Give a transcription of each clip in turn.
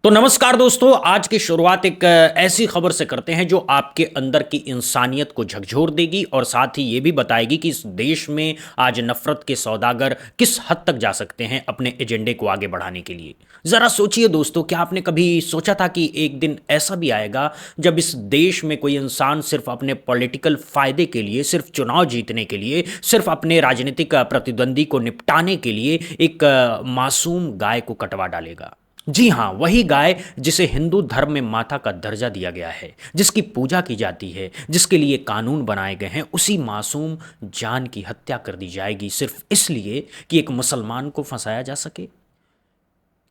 तो नमस्कार दोस्तों, आज की शुरुआत एक ऐसी खबर से करते हैं जो आपके अंदर की इंसानियत को झकझोर देगी और साथ ही ये भी बताएगी कि इस देश में आज नफरत के सौदागर किस हद तक जा सकते हैं अपने एजेंडे को आगे बढ़ाने के लिए। ज़रा सोचिए दोस्तों, क्या आपने कभी सोचा था कि एक दिन ऐसा भी आएगा जब इस देश में कोई इंसान सिर्फ अपने पॉलिटिकल फ़ायदे के लिए, सिर्फ चुनाव जीतने के लिए, सिर्फ अपने राजनीतिक प्रतिद्वंदी को निपटाने के लिए एक मासूम गाय को कटवा डालेगा। जी हाँ, वही गाय जिसे हिंदू धर्म में माता का दर्जा दिया गया है, जिसकी पूजा की जाती है, जिसके लिए कानून बनाए गए हैं, उसी मासूम जान की हत्या कर दी जाएगी सिर्फ इसलिए कि एक मुसलमान को फंसाया जा सके।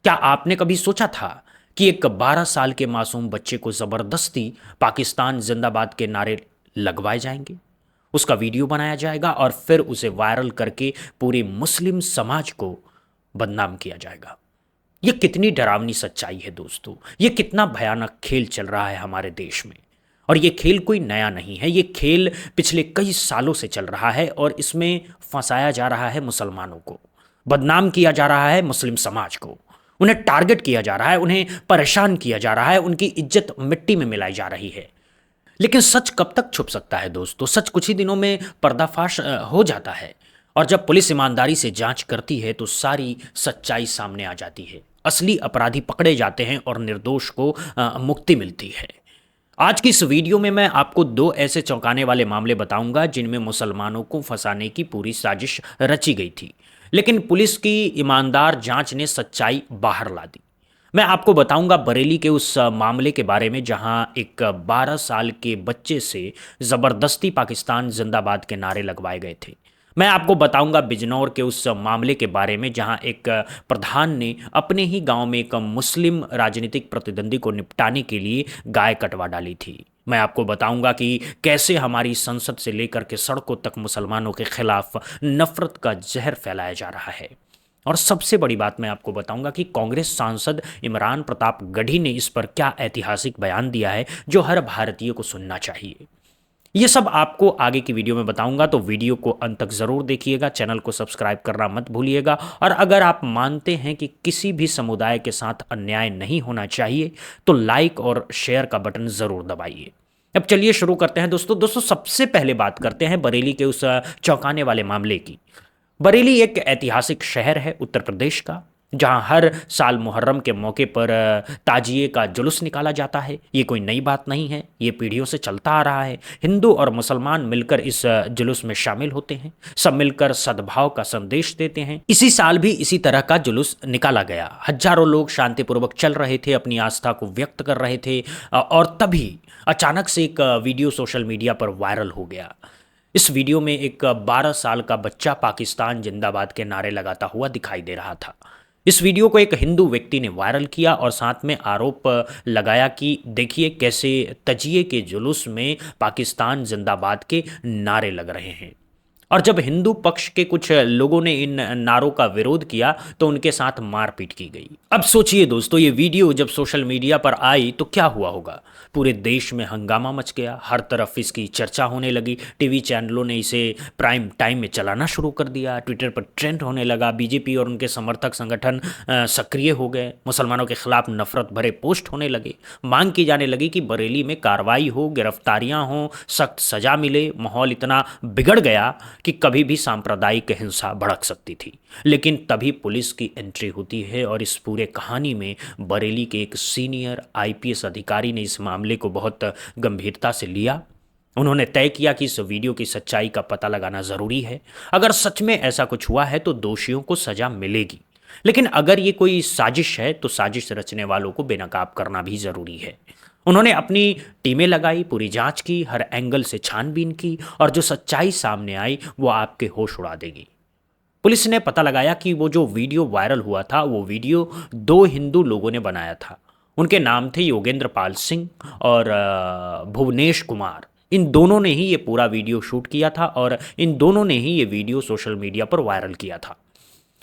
क्या आपने कभी सोचा था कि एक 12 साल के मासूम बच्चे को जबरदस्ती पाकिस्तान जिंदाबाद के नारे लगवाए जाएंगे, उसका वीडियो बनाया जाएगा और फिर उसे वायरल करके पूरे मुस्लिम समाज को बदनाम किया जाएगा। ये कितनी डरावनी सच्चाई है दोस्तों, ये कितना भयानक खेल चल रहा है हमारे देश में। और ये खेल कोई नया नहीं है, ये खेल पिछले कई सालों से चल रहा है और इसमें फंसाया जा रहा है मुसलमानों को, बदनाम किया जा रहा है मुस्लिम समाज को, उन्हें टारगेट किया जा रहा है, उन्हें परेशान किया जा रहा है, उनकी इज्जत मिट्टी में मिलाई जा रही है। लेकिन सच कब तक छुप सकता है दोस्तों? सच कुछ ही दिनों में पर्दाफाश हो जाता है और जब पुलिस ईमानदारी से जांच करती है तो सारी सच्चाई सामने आ जाती है, असली अपराधी पकड़े जाते हैं और निर्दोष को मुक्ति मिलती है। आज की इस वीडियो में मैं आपको दो ऐसे चौंकाने वाले मामले बताऊंगा जिनमें मुसलमानों को फंसाने की पूरी साजिश रची गई थी, लेकिन पुलिस की ईमानदार जांच ने सच्चाई बाहर ला दी। मैं आपको बताऊंगा बरेली के उस मामले के बारे में जहां एक 12 साल के बच्चे से ज़बरदस्ती पाकिस्तान जिंदाबाद के नारे लगवाए गए थे। मैं आपको बताऊंगा बिजनौर के उस मामले के बारे में जहां एक प्रधान ने अपने ही गांव में एक मुस्लिम राजनीतिक प्रतिद्वंदी को निपटाने के लिए गाय कटवा डाली थी। मैं आपको बताऊंगा कि कैसे हमारी संसद से लेकर के सड़कों तक मुसलमानों के खिलाफ नफरत का जहर फैलाया जा रहा है। और सबसे बड़ी बात मैं आपको बताऊंगा कि कांग्रेस सांसद इमरान प्रताप गढ़ी ने इस पर क्या ऐतिहासिक बयान दिया है जो हर भारतीय को सुनना चाहिए। ये सब आपको आगे की वीडियो में बताऊंगा, तो वीडियो को अंत तक जरूर देखिएगा, चैनल को सब्सक्राइब करना मत भूलिएगा। और अगर आप मानते हैं कि किसी भी समुदाय के साथ अन्याय नहीं होना चाहिए तो लाइक और शेयर का बटन जरूर दबाइए। अब चलिए शुरू करते हैं दोस्तों सबसे पहले बात करते हैं बरेली के उस चौंकाने वाले मामले की। बरेली एक ऐतिहासिक शहर है उत्तर प्रदेश का, जहां हर साल मुहर्रम के मौके पर ताजिए का जुलूस निकाला जाता है। ये कोई नई बात नहीं है, ये पीढ़ियों से चलता आ रहा है। हिंदू और मुसलमान मिलकर इस जुलूस में शामिल होते हैं, सब मिलकर सद्भाव का संदेश देते हैं। इसी साल भी इसी तरह का जुलूस निकाला गया। हजारों लोग शांतिपूर्वक चल रहे थे, अपनी आस्था को व्यक्त कर रहे थे और तभी अचानक से एक वीडियो सोशल मीडिया पर वायरल हो गया। इस वीडियो में एक 12 साल का बच्चा पाकिस्तान जिंदाबाद के नारे लगाता हुआ दिखाई दे रहा था। इस वीडियो को एक हिंदू व्यक्ति ने वायरल किया और साथ में आरोप लगाया कि देखिए कैसे तजिए के जुलूस में पाकिस्तान जिंदाबाद के नारे लग रहे हैं। और जब हिंदू पक्ष के कुछ लोगों ने इन नारों का विरोध किया तो उनके साथ मारपीट की गई। अब सोचिए दोस्तों, ये वीडियो जब सोशल मीडिया पर आई तो क्या हुआ होगा? पूरे देश में हंगामा मच गया, हर तरफ इसकी चर्चा होने लगी। टीवी चैनलों ने इसे प्राइम टाइम में चलाना शुरू कर दिया, ट्विटर पर ट्रेंड होने लगा, बीजेपी और उनके समर्थक संगठन सक्रिय हो गए, मुसलमानों के खिलाफ नफरत भरे पोस्ट होने लगे, मांग की जाने लगी कि बरेली में कार्रवाई हो, गिरफ्तारियां हो, सख्त सजा मिले। माहौल इतना बिगड़ गया कि कभी भी सांप्रदायिक हिंसा भड़क सकती थी। लेकिन तभी पुलिस की एंट्री होती है और इस पूरे कहानी में बरेली के एक सीनियर आईपीएस अधिकारी ने इस मामले को बहुत गंभीरता से लिया। उन्होंने तय किया कि इस वीडियो की सच्चाई का पता लगाना जरूरी है। अगर सच में ऐसा कुछ हुआ है तो दोषियों को सजा मिलेगी, लेकिन अगर ये कोई साजिश है तो साजिश रचने वालों को बेनकाब करना भी जरूरी है। उन्होंने अपनी टीमें लगाई, पूरी जांच की, हर एंगल से छानबीन की और जो सच्चाई सामने आई वो आपके होश उड़ा देगी। पुलिस ने पता लगाया कि वो जो वीडियो वायरल हुआ था वो वीडियो दो हिंदू लोगों ने बनाया था। उनके नाम थे योगेंद्र पाल सिंह और भुवनेश कुमार। इन दोनों ने ही ये पूरा वीडियो शूट किया था और इन दोनों ने ही ये वीडियो सोशल मीडिया पर वायरल किया था।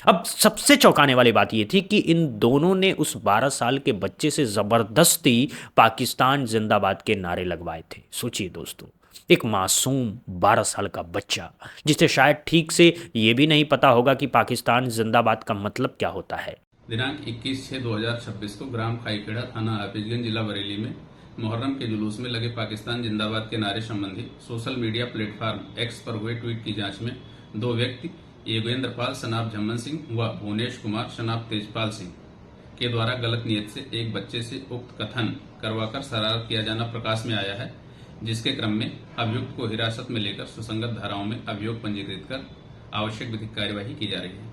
अब सबसे चौंकाने वाली बात यह थी कि इन दोनों ने उस 12 साल के बच्चे से जबरदस्ती पाकिस्तान जिंदाबाद के नारे लगवाए थे। सोचिए दोस्तों, एक मासूम 12 साल का बच्चा जिसे शायद ठीक से ये भी नहीं पता होगा कि पाकिस्तान जिंदाबाद का मतलब क्या होता है। दिनांक 21/6/2026 को ग्राम खाईखेड़ा, थाना हाफिजगंज, जिला बरेली में मुहर्रम के जुलूस में लगे पाकिस्तान जिंदाबाद के नारे संबंधी सोशल मीडिया प्लेटफॉर्म एक्स पर हुए ट्वीट की जांच में दो व्यक्ति योगेंद्र पाल सनाब झम्मन सिंह व भुवनेश कुमार सनाब तेजपाल सिंह के द्वारा गलत नियत से एक बच्चे से उक्त कथन करवाकर शरारत किया जाना प्रकाश में आया है, जिसके क्रम में अभियुक्त को हिरासत में लेकर सुसंगत धाराओं में अभियोग पंजीकृत कर आवश्यक विधिक कार्यवाही की जा रही है।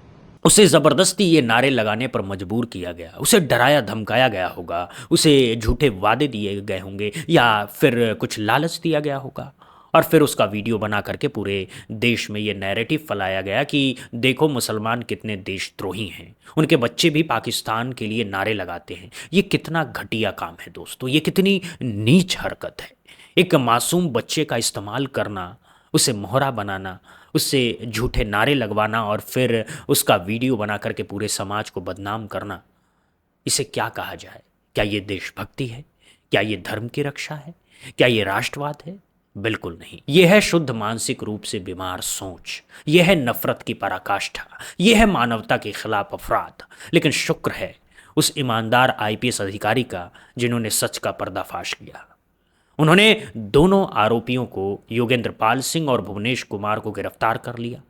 उसे जबरदस्ती ये नारे लगाने पर मजबूर किया गया, उसे डराया धमकाया गया होगा, उसे झूठे वादे दिए गए होंगे या फिर कुछ लालच दिया गया होगा और फिर उसका वीडियो बना करके पूरे देश में ये नैरेटिव फैलाया गया कि देखो मुसलमान कितने देशद्रोही हैं, उनके बच्चे भी पाकिस्तान के लिए नारे लगाते हैं। ये कितना घटिया काम है दोस्तों, ये कितनी नीच हरकत है। एक मासूम बच्चे का इस्तेमाल करना, उसे मोहरा बनाना, उससे झूठे नारे लगवाना और फिर उसका वीडियो बना करके पूरे समाज को बदनाम करना, इसे क्या कहा जाए? क्या ये देशभक्ति है? क्या ये धर्म की रक्षा है? क्या ये राष्ट्रवाद है? बिल्कुल नहीं। यह है शुद्ध मानसिक रूप से बीमार सोच, यह है नफरत की पराकाष्ठा, यह है मानवता के खिलाफ अपराध। लेकिन शुक्र है उस ईमानदार आईपीएस अधिकारी का जिन्होंने सच का पर्दाफाश किया। उन्होंने दोनों आरोपियों को, योगेंद्र पाल सिंह और भुवनेश कुमार को गिरफ्तार कर लिया।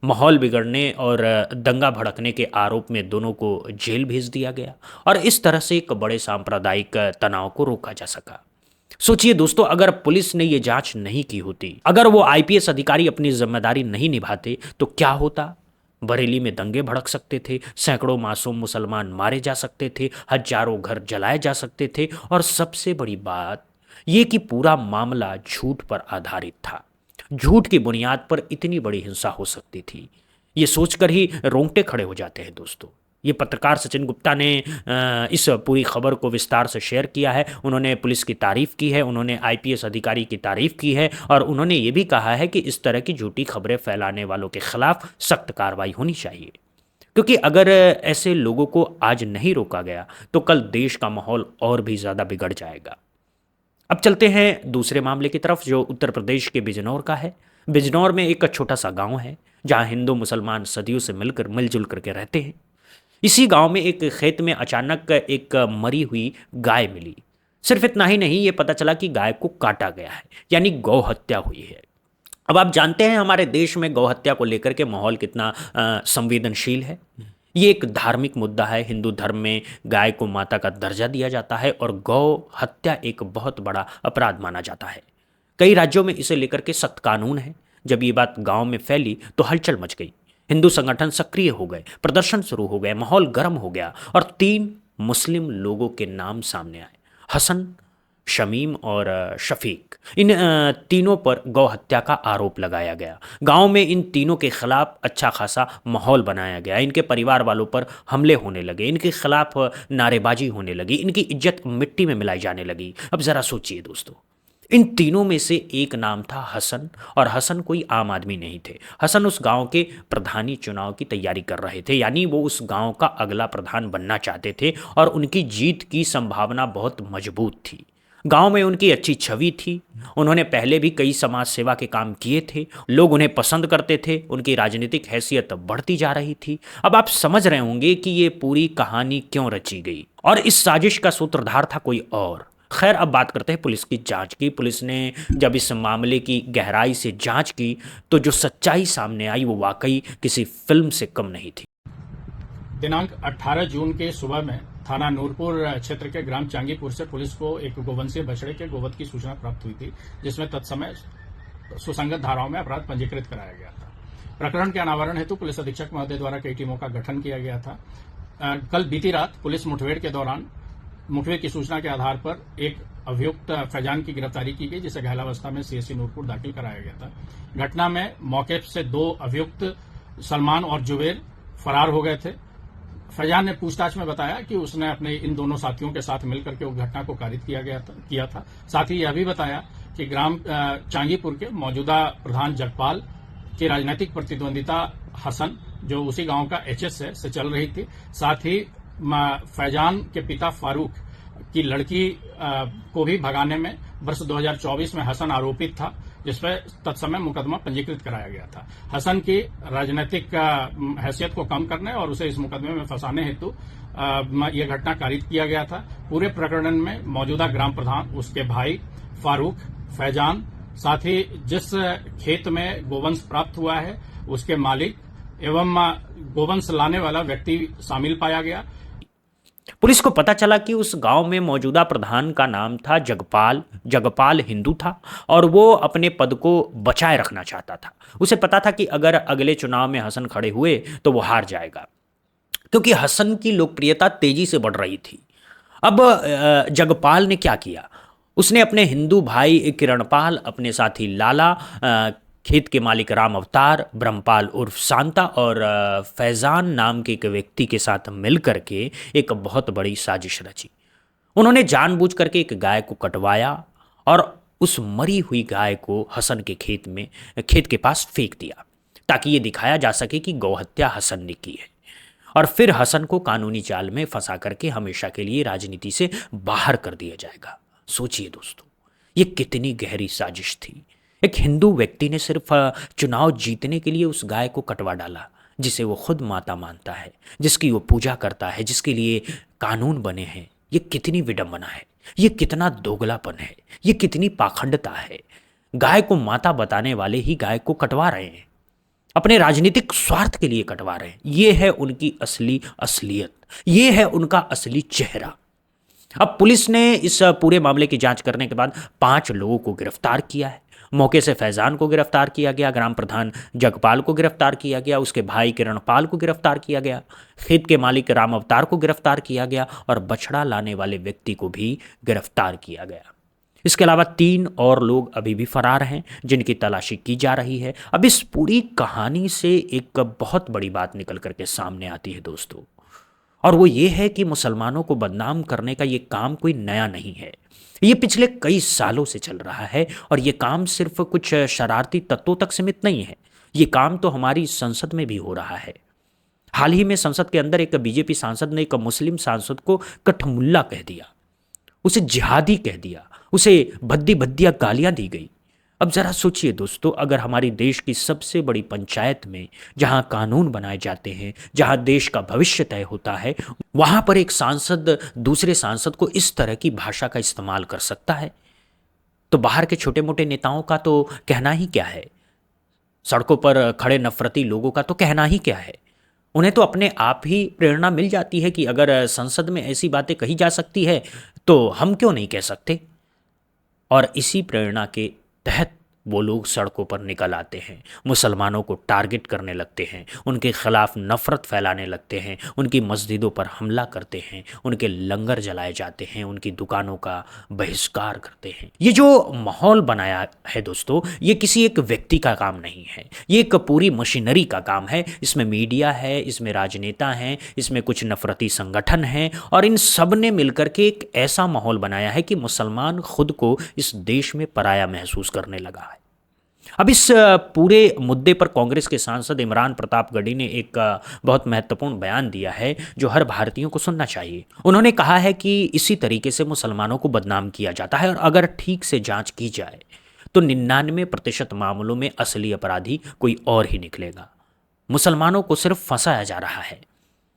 माहौल बिगड़ने और दंगा भड़कने के आरोप में दोनों को जेल भेज दिया गया और इस तरह से एक बड़े सांप्रदायिक तनाव को रोका जा सका। सोचिए दोस्तों, अगर पुलिस ने ये जांच नहीं की होती, अगर वो आईपीएस अधिकारी अपनी जिम्मेदारी नहीं निभाते तो क्या होता? बरेली में दंगे भड़क सकते थे, सैकड़ों मासूम मुसलमान मारे जा सकते थे, हजारों घर जलाए जा सकते थे और सबसे बड़ी बात ये कि पूरा मामला झूठ पर आधारित था। झूठ की बुनियाद पर इतनी बड़ी हिंसा हो सकती थी, ये सोचकर ही रोंगटे खड़े हो जाते हैं दोस्तों। ये पत्रकार सचिन गुप्ता ने इस पूरी खबर को विस्तार से शेयर किया है। उन्होंने पुलिस की तारीफ की है, उन्होंने आईपीएस अधिकारी की तारीफ की है और उन्होंने ये भी कहा है कि इस तरह की झूठी खबरें फैलाने वालों के खिलाफ सख्त कार्रवाई होनी चाहिए, क्योंकि अगर ऐसे लोगों को आज नहीं रोका गया तो कल देश का माहौल और भी ज़्यादा बिगड़ जाएगा। अब चलते हैं दूसरे मामले की तरफ, जो उत्तर प्रदेश के बिजनौर का है। बिजनौर में एक छोटा सा गांव है जहां हिंदू मुसलमान सदियों से मिलजुल करके रहते हैं। इसी गांव में एक खेत में अचानक एक मरी हुई गाय मिली। सिर्फ इतना ही नहीं, ये पता चला कि गाय को काटा गया है, यानी गौ हत्या हुई है। अब आप जानते हैं हमारे देश में गौ हत्या को लेकर के माहौल कितना संवेदनशील है। ये एक धार्मिक मुद्दा है। हिंदू धर्म में गाय को माता का दर्जा दिया जाता है और गौ हत्या एक बहुत बड़ा अपराध माना जाता है। कई राज्यों में इसे लेकर के सख्त कानून है। जब ये बात गांव में फैली तो हलचल मच गई, हिंदू संगठन सक्रिय हो गए, प्रदर्शन शुरू हो गए, माहौल गर्म हो गया और 3 मुस्लिम लोगों के नाम सामने आए, हसन, शमीम और शफीक। इन तीनों पर गौ हत्या का आरोप लगाया गया। गांव में इन तीनों के खिलाफ अच्छा खासा माहौल बनाया गया। इनके परिवार वालों पर हमले होने लगे, इनके खिलाफ नारेबाजी होने लगी, इनकी इज्जत मिट्टी में मिलाई जाने लगी। अब ज़रा सोचिए दोस्तों, इन तीनों में से एक नाम था हसन और हसन कोई आम आदमी नहीं थे। हसन उस गांव के प्रधानी चुनाव की तैयारी कर रहे थे, यानी वो उस गांव का अगला प्रधान बनना चाहते थे और उनकी जीत की संभावना बहुत मजबूत थी। गांव में उनकी अच्छी छवि थी, उन्होंने पहले भी कई समाज सेवा के काम किए थे, लोग उन्हें पसंद करते थे, उनकी राजनीतिक हैसियत बढ़ती जा रही थी। अब आप समझ रहे होंगे कि ये पूरी कहानी क्यों रची गई और इस साजिश का सूत्रधार था कोई और। खैर, अब बात करते हैं पुलिस की जांच की। पुलिस ने जब इस मामले की गहराई से जांच की तो जो सच्चाई सामने आई वो वाकई किसी फिल्म से कम नहीं थी। दिनांक 18 जून के सुबह में थाना नूरपुर क्षेत्र के ग्राम चांगीपुर से पुलिस को एक गोवंशीय बछड़े के गोवध की सूचना प्राप्त हुई थी, जिसमें तत्समय सुसंगत धाराओं में अपराध पंजीकृत कराया गया था। प्रकरण के अनावरण हेतु पुलिस अधीक्षक महोदय द्वारा कई टीमों का गठन किया गया था। कल बीती रात पुलिस मुठभेड़ के दौरान मुठभेड़ की सूचना के आधार पर एक अभियुक्त फैजान की गिरफ्तारी की गई, जिसे घायलावस्था में सीएससी नूरपुर दाखिल कराया गया था। घटना में मौके से 2 अभियुक्त सलमान और जुबेर फरार हो गए थे। फैजान ने पूछताछ में बताया कि उसने अपने इन दोनों साथियों के साथ मिलकर के उस घटना को कारित किया था। साथ ही यह भी बताया कि ग्राम चांगीपुर के मौजूदा प्रधान जगपाल की राजनीतिक प्रतिद्वंदिता हसन, जो उसी गांव का एचएस है, से चल रही थी। साथ ही फैजान के पिता फारूक की लड़की को भी भगाने में वर्ष 2024 में हसन आरोपित था। जिसपे तत्समय मुकदमा पंजीकृत कराया गया था। हसन की राजनीतिक हैसियत को कम करने और उसे इस मुकदमे में फंसाने हेतु यह घटना कारित किया गया था। पूरे प्रकरण में मौजूदा ग्राम प्रधान, उसके भाई फारूक, फैजान, साथ ही जिस खेत में गोवंश प्राप्त हुआ है उसके मालिक एवं गोवंश लाने वाला व्यक्ति शामिल पाया गया। पुलिस को पता चला कि उस गांव में मौजूदा प्रधान का नाम था जगपाल। जगपाल हिंदू था और वो अपने पद को बचाए रखना चाहता था। उसे पता था कि अगर अगले चुनाव में हसन खड़े हुए तो वो हार जाएगा, क्योंकि हसन की लोकप्रियता तेजी से बढ़ रही थी। अब जगपाल ने क्या किया, उसने अपने हिंदू भाई किरणपाल, अपने साथी लाला, खेत के मालिक राम अवतार, ब्रह्मपाल उर्फ शांता और फैजान नाम के एक व्यक्ति के साथ मिल करके एक बहुत बड़ी साजिश रची। उन्होंने जानबूझ करके एक गाय को कटवाया और उस मरी हुई गाय को हसन के खेत के पास फेंक दिया, ताकि ये दिखाया जा सके कि गौहत्या हसन ने की है। और फिर हसन को कानूनी जाल में फंसा करके हमेशा के लिए राजनीति से बाहर कर दिया जाएगा। सोचिए दोस्तों, ये कितनी गहरी साजिश थी। एक हिंदू व्यक्ति ने सिर्फ चुनाव जीतने के लिए उस गाय को कटवा डाला, जिसे वो खुद माता मानता है, जिसकी वो पूजा करता है, जिसके लिए कानून बने हैं। ये कितनी विडंबना है, ये कितना दोगलापन है, ये कितनी पाखंडता है। गाय को माता बताने वाले ही गाय को कटवा रहे हैं, अपने राजनीतिक स्वार्थ के लिए कटवा रहे हैं। ये है उनकी असली असलियत, ये है उनका असली चेहरा। अब पुलिस ने इस पूरे मामले की जांच करने के बाद 5 लोगों को गिरफ्तार किया है। मौके से फैजान को गिरफ्तार किया गया, ग्राम प्रधान जगपाल को गिरफ्तार किया गया, उसके भाई किरणपाल को गिरफ्तार किया गया, खेत के मालिक राम अवतार को गिरफ्तार किया गया और बछड़ा लाने वाले व्यक्ति को भी गिरफ्तार किया गया। इसके अलावा 3 और लोग अभी भी फरार हैं, जिनकी तलाशी की जा रही है। अब इस पूरी कहानी से एक बहुत बड़ी बात निकल करके सामने आती है दोस्तों, और वो ये है कि मुसलमानों को बदनाम करने का ये काम कोई नया नहीं है। ये पिछले कई सालों से चल रहा है और ये काम सिर्फ कुछ शरारती तत्वों तक सीमित नहीं है। ये काम तो हमारी संसद में भी हो रहा है। हाल ही में संसद के अंदर एक बीजेपी सांसद ने एक मुस्लिम सांसद को कठमुल्ला कह दिया, उसे जिहादी कह दिया, उसे भद्दी भद्दिया गालियां दी गई। अब जरा सोचिए दोस्तों, अगर हमारी देश की सबसे बड़ी पंचायत में, जहां कानून बनाए जाते हैं, जहां देश का भविष्य तय होता है, वहां पर एक सांसद दूसरे सांसद को इस तरह की भाषा का इस्तेमाल कर सकता है, तो बाहर के छोटे मोटे नेताओं का तो कहना ही क्या है, सड़कों पर खड़े नफरती लोगों का तो कहना ही क्या है। उन्हें तो अपने आप ही प्रेरणा मिल जाती है कि अगर संसद में ऐसी बातें कही जा सकती है तो हम क्यों नहीं कह सकते। और इसी प्रेरणा के तहत वो लोग सड़कों पर निकल आते हैं, मुसलमानों को टारगेट करने लगते हैं, उनके खिलाफ नफरत फैलाने लगते हैं, उनकी मस्जिदों पर हमला करते हैं, उनके लंगर जलाए जाते हैं, उनकी दुकानों का बहिष्कार करते हैं। ये जो माहौल बनाया है दोस्तों, ये किसी एक व्यक्ति का काम नहीं है, ये एक पूरी मशीनरी का काम है। इसमें मीडिया है, इसमें राजनेता हैं, इसमें कुछ नफरती संगठन हैं, और इन सब ने मिलकर के एक ऐसा माहौल बनाया है कि मुसलमान खुद को इस देश में पराया महसूस करने लगा है। अब इस पूरे मुद्दे पर कांग्रेस के सांसद इमरान प्रतापगढ़ी ने एक बहुत महत्वपूर्ण बयान दिया है जो हर भारतीयों को सुनना चाहिए। उन्होंने कहा है कि इसी तरीके से मुसलमानों को बदनाम किया जाता है और अगर ठीक से जांच की जाए तो 99% मामलों में असली अपराधी कोई और ही निकलेगा। मुसलमानों को सिर्फ फंसाया जा रहा है,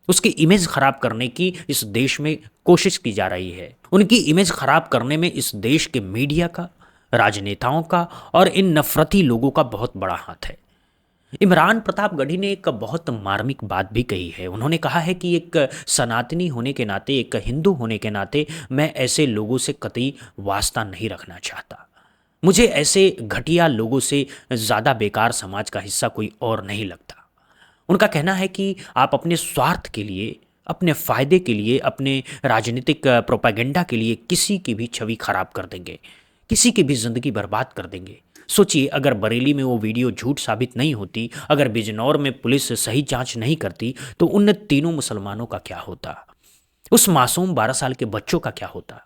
उसकी इमेज खराब करने की इस देश में कोशिश की जा रही है। उनकी इमेज खराब करने में इस देश के मीडिया का, राजनेताओं का और इन नफरती लोगों का बहुत बड़ा हाथ है। इमरान प्रतापगढ़ी ने एक बहुत मार्मिक बात भी कही है। उन्होंने कहा है कि एक सनातनी होने के नाते, एक हिंदू होने के नाते मैं ऐसे लोगों से कतई वास्ता नहीं रखना चाहता। मुझे ऐसे घटिया लोगों से ज़्यादा बेकार समाज का हिस्सा कोई और नहीं लगता। उनका कहना है कि आप अपने स्वार्थ के लिए, अपने फ़ायदे के लिए, अपने राजनीतिक प्रोपेगेंडा के लिए किसी की भी छवि खराब कर देंगे, किसी की भी ज़िंदगी बर्बाद कर देंगे। सोचिए, अगर बरेली में वो वीडियो झूठ साबित नहीं होती, अगर बिजनौर में पुलिस सही जांच नहीं करती, तो उन तीनों मुसलमानों का क्या होता? उस मासूम 12 साल के बच्चों का क्या होता?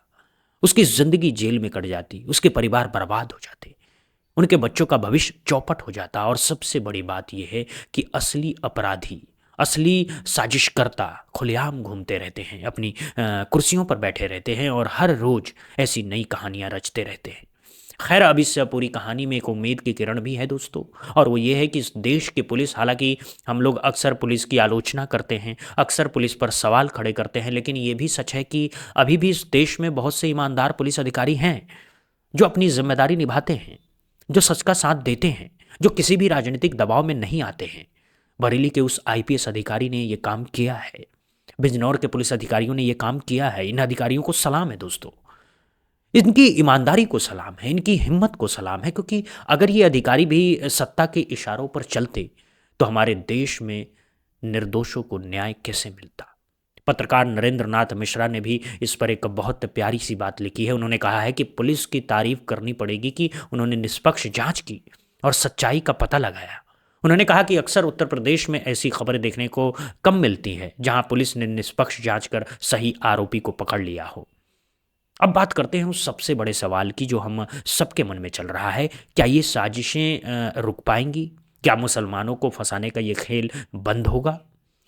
उसकी ज़िंदगी जेल में कट जाती, उसके परिवार बर्बाद हो जाते, उनके बच्चों का भविष्य चौपट हो जाता। और सबसे बड़ी बात यह है कि असली अपराधी, असली साजिशकर्ता खुलेआम घूमते रहते हैं, अपनी कुर्सियों पर बैठे रहते हैं और हर रोज़ ऐसी नई कहानियां रचते रहते हैं। खैर, अब इस पूरी कहानी में एक उम्मीद की किरण भी है दोस्तों, और वो ये है कि इस देश की पुलिस, हालांकि हम लोग अक्सर पुलिस की आलोचना करते हैं, अक्सर पुलिस पर सवाल खड़े करते हैं, लेकिन ये भी सच है कि अभी भी इस देश में बहुत से ईमानदार पुलिस अधिकारी हैं जो अपनी जिम्मेदारी निभाते हैं, जो सच का साथ देते हैं, जो किसी भी राजनीतिक दबाव में नहीं आते हैं। बरेली के उस आईपीएस अधिकारी ने ये काम किया है, बिजनौर के पुलिस अधिकारियों ने ये काम किया है। इन अधिकारियों को सलाम है दोस्तों, इनकी ईमानदारी को सलाम है, इनकी हिम्मत को सलाम है, क्योंकि अगर ये अधिकारी भी सत्ता के इशारों पर चलते तो हमारे देश में निर्दोषों को न्याय कैसे मिलता। पत्रकार नरेंद्र नाथ मिश्रा ने भी इस पर एक बहुत प्यारी सी बात लिखी है। उन्होंने कहा है कि पुलिस की तारीफ करनी पड़ेगी कि उन्होंने निष्पक्ष जांच की और सच्चाई का पता लगाया। उन्होंने कहा कि अक्सर उत्तर प्रदेश में ऐसी खबरें देखने को कम मिलती हैं जहां पुलिस ने निष्पक्ष जांच कर सही आरोपी को पकड़ लिया हो। अब बात करते हैं उस सबसे बड़े सवाल की जो हम सबके मन में चल रहा है, क्या ये साजिशें रुक पाएंगी? क्या मुसलमानों को फंसाने का ये खेल बंद होगा?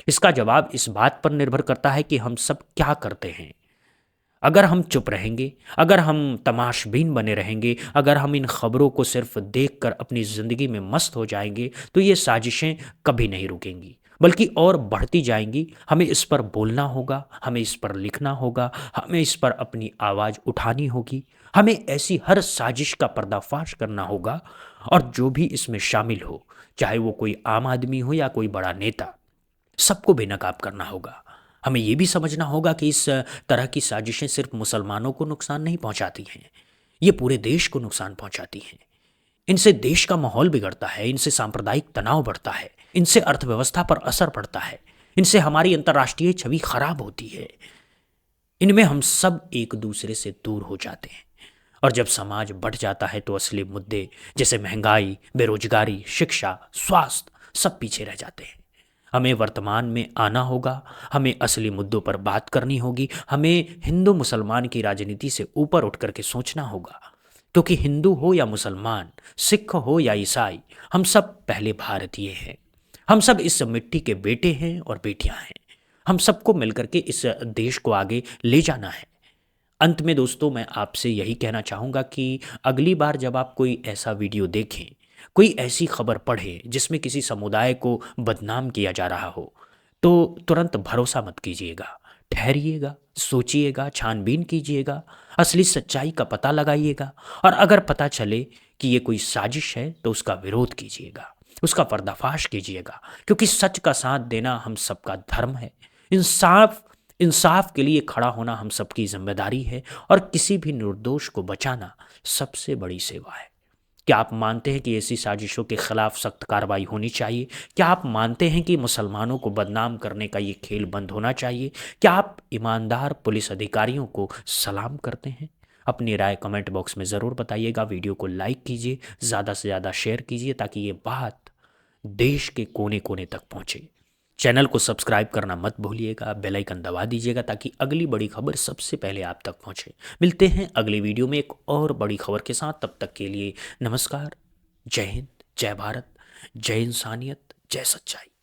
इसका जवाब इस बात पर निर्भर करता है कि हम सब क्या करते हैं। अगर हम चुप रहेंगे, अगर हम तमाशबीन बने रहेंगे, अगर हम इन खबरों को सिर्फ देखकर अपनी ज़िंदगी में मस्त हो जाएंगे, तो ये साजिशें कभी नहीं रुकेंगी, बल्कि और बढ़ती जाएंगी। हमें इस पर बोलना होगा, हमें इस पर लिखना होगा, हमें इस पर अपनी आवाज़ उठानी होगी, हमें ऐसी हर साजिश का पर्दाफाश करना होगा, और जो भी इसमें शामिल हो, चाहे वो कोई आम आदमी हो या कोई बड़ा नेता, सबको बेनकाब करना होगा। हमें यह भी समझना होगा कि इस तरह की साजिशें सिर्फ मुसलमानों को नुकसान नहीं पहुंचाती हैं, ये पूरे देश को नुकसान पहुंचाती हैं। इनसे देश का माहौल बिगड़ता है, इनसे सांप्रदायिक तनाव बढ़ता है, इनसे अर्थव्यवस्था पर असर पड़ता है, इनसे हमारी अंतर्राष्ट्रीय छवि खराब होती है। इनमें हम सब एक दूसरे से दूर हो जाते हैं, और जब समाज बढ़ जाता है तो असली मुद्दे जैसे महंगाई, बेरोजगारी, शिक्षा, स्वास्थ्य सब पीछे रह जाते हैं। हमें वर्तमान में आना होगा, हमें असली मुद्दों पर बात करनी होगी, हमें हिंदू मुसलमान की राजनीति से ऊपर उठ करके सोचना होगा, क्योंकि हिंदू हो या मुसलमान, सिख हो या ईसाई, हम सब पहले भारतीय हैं। हम सब इस मिट्टी के बेटे हैं और बेटियां हैं। हम सबको मिलकर के इस देश को आगे ले जाना है। अंत में दोस्तों, मैं आपसे यही कहना चाहूँगा कि अगली बार जब आप कोई ऐसा वीडियो देखें, कोई ऐसी खबर पढ़ें जिसमें किसी समुदाय को बदनाम किया जा रहा हो, तो तुरंत भरोसा मत कीजिएगा। ठहरिएगा, सोचिएगा, छानबीन कीजिएगा, असली सच्चाई का पता लगाइएगा, और अगर पता चले कि ये कोई साजिश है तो उसका विरोध कीजिएगा, उसका पर्दाफाश कीजिएगा, क्योंकि सच का साथ देना हम सबका धर्म है। इंसाफ के लिए खड़ा होना हम सबकी जिम्मेदारी है, और किसी भी निर्दोष को बचाना सबसे बड़ी सेवा है। क्या आप मानते हैं कि ऐसी साजिशों के खिलाफ सख्त कार्रवाई होनी चाहिए? क्या आप मानते हैं कि मुसलमानों को बदनाम करने का ये खेल बंद होना चाहिए? क्या आप ईमानदार पुलिस अधिकारियों को सलाम करते हैं? अपनी राय कमेंट बॉक्स में ज़रूर बताइएगा। वीडियो को लाइक कीजिए, ज़्यादा से ज़्यादा शेयर कीजिए, ताकि ये बात देश के कोने कोने तक पहुँचे। चैनल को सब्सक्राइब करना मत भूलिएगा, बेल आइकन दबा दीजिएगा, ताकि अगली बड़ी खबर सबसे पहले आप तक पहुंचे। मिलते हैं अगली वीडियो में एक और बड़ी खबर के साथ। तब तक के लिए नमस्कार। जय हिंद, जय भारत, जय इंसानियत, जय सच्चाई।